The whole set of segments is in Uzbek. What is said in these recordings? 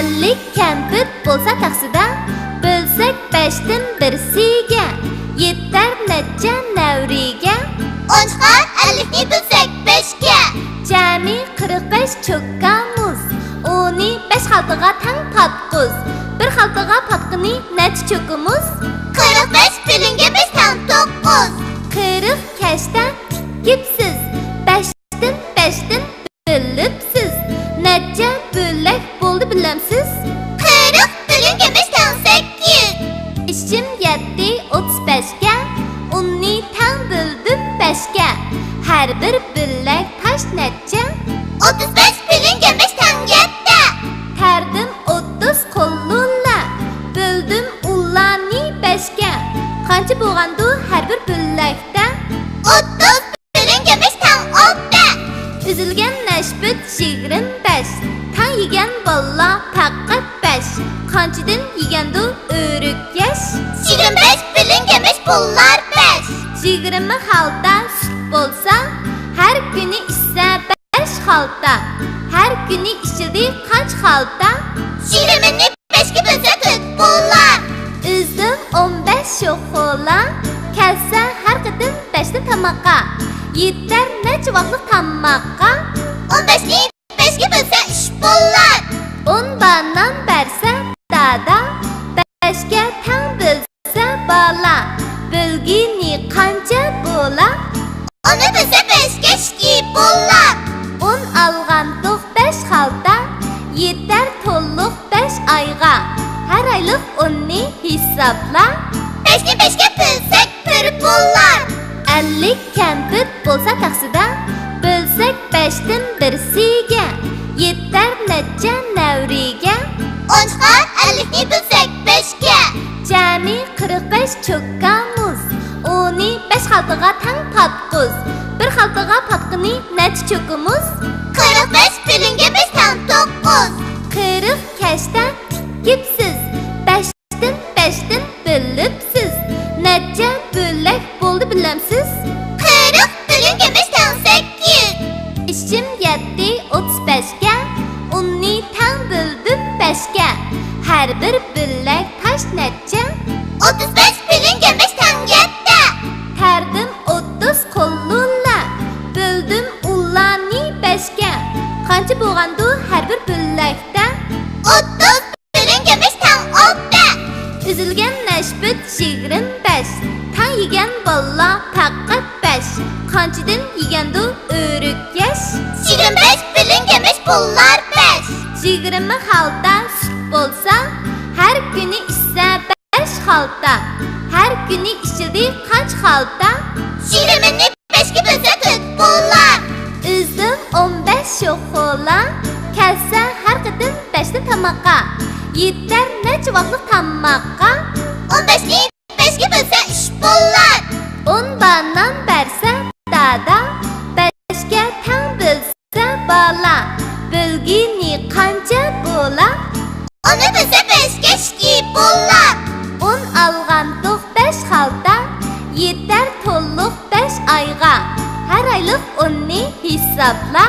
50 kampir bo'lsa taxsida, bilsak 5dan birsiga, yetar necha navriga. O'nchqar 50 ni bilsak 5ga, jami 45 cho'kkamuz. Uni 5 xaltaga tang patquz. Bir xaltaga patqini necha cho'kimiz? 45 pilinga 5 tang 9. 40 kashdan tikibsiz. 5dan bilibsiz. Necha bo'lak bo'ldi bilamsiz? 40 pilinga 5 tang 8. İşim 7 35ga, uni tang bildim 5ga. Her bir bo'lak tash necha? 35 pilinga 5 tang 7. Terdim 30 qo'llulla, bildim ularni 5ga. Qancha bo'lgandu har bir bo'lakda? 30 pilinga 5 tang 6. Üzülgen neşbet 25, tang yegan bolla faqat 5. Qanchadan yegandu o'rik yaş? 25 pilinga 5 pullar 5. 20 xalta sut bo'lsa, har kuni issa 5 xalta. Har kuni ichildi qancha xalta? 20 ni 5 ga bo'lsa 40 pullar. Üzüm 15 shoxola, kelsa har qatim 5 dan tamoqqa. Yetar necha vaqtlik tamoqqa? 15 ni 5 ga bo'lsa 3 pullar. 10 banan bersa dada, 5 ga tang bilsa bola. Bilgini qancha bo'la? Onu bilsa 5 ga 2 pullar. 10 algandiq 5 xalta, yetar to'liq 5 oyga. Har oylik 10ni hisobla. 5 ni 5 ga bilsak 1 pullar. 50 kampir bo'lsa taxsida, bilsak 5dan birsiga, yetar necha navriga. O'nchqar 50 ni bilsak 5ga, jami 45 cho'kkamuz. Uni 5 xaltaga tang patquz. Bir xaltaga patqini necha cho'kimiz? 45 pilinga 5 tang 9. 40 kashdan tikibsiz. 5dan bilibsiz. Necha bo'lak bo'ldi bilamsiz? 40 pilinga 5 tang 8. İşim 7 35ga, uni tang bildim 5ga. Her bir bo'lak tash necha? 35 pilinga 5 tang 7. Terdim 30 qo'llulla, bildim ularni 5ga. Qancha bo'lgandu har bir bo'lakda? 30 pilinga 5 tang 6. Üzülgen neşbet 25, tang yegan bolla faqat 5. Qanchadan yegandu o'rik yaş? 25 pilinga 5 pullar 5. 20 xalta sut bo'lsa, har kuni issa 5 xalta. Har kuni ichildi qancha xalta? 20 ni 5 ga bo'lsa 40 pullar. Üzüm 15 shoxola, kelsa har qatim 5 dan tamoqqa. Yetar necha vaqtlik tamoqqa? 15 ni 5 ga bo'lsa 3 pullar. 10 banan bersa dada, 5 ga tang bilsa bola. Bilgini qancha bo'la? Onu bilsa 5 ga 2 pullar. 10 algandiq 5 xalta, yetar to'liq 5 oyga. Har oylik 10ni hisobla.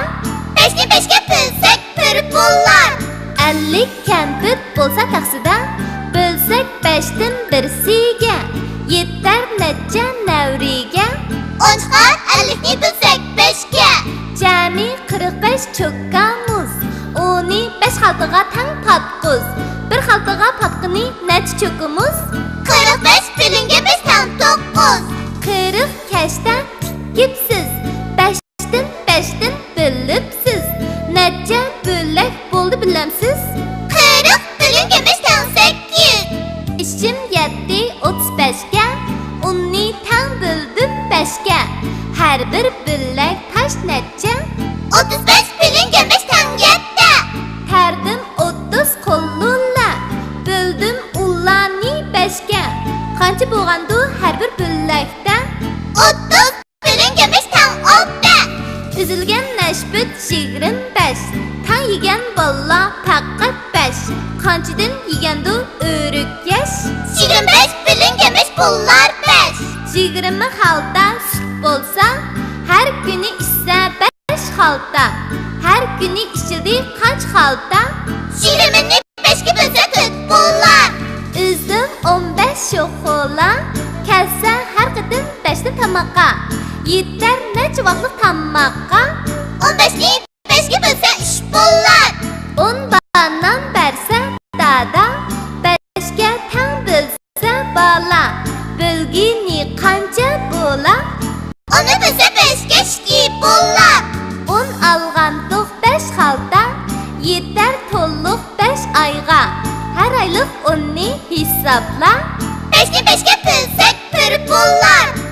5 ni 5 ga bilsak 1 pullar. 50 kampir bo'lsa taxsida, bilsak 5dan birsiga, yetar necha navriga. O'nchqar 50 ni bilsak 5ga, jami 45 cho'kkamuz. Uni 5 xaltaga tang patquz. Bir xaltaga patqini necha cho'kimiz? 45 pilinga 5 tang 9. 40 kashdan tikibsiz. 5dan bilibsiz. Necha bo'lak bo'ldi bilamsiz? 40 pilinga 5 tang 8. İşim 7 35ga, uni tang bildim 5ga. Her bir bo'lak tash necha? 35 pilinga 5 tang 7. Terdim 30 qo'llulla, bildim ularni 5ga. Qancha bo'lgandu har bir bo'lakda? 30 pilinga 5 tang 6. Üzülgen neşbet 25, tang yegan bolla faqat 5. Qanchadan yegandu o'rik yaş? 25 pilinga 5 pullar 5. 20 xalta sut bo'lsa, har kuni issa 5 xalta. Her kuni ichildi qancha xalta? 20 ni 5 beşke bölsek 4 pullar. Üzüm 15 şokola, kelse her kadın 5'te tamaka. Yeter neçe vakit tamaka? 15'ni 5'ke bölsek 3 pullar. 10 banan berse dada, 5'ke tang bölse bala. Bölgini kanca bola? Onu bölsek 5'ke 2 pullar. 10 alğandıq 5 xalta, yeter tolluk 5 ayğa. Her aylık 10'ni hesapla. 5'ni 5'ke bölsek 1 pullar.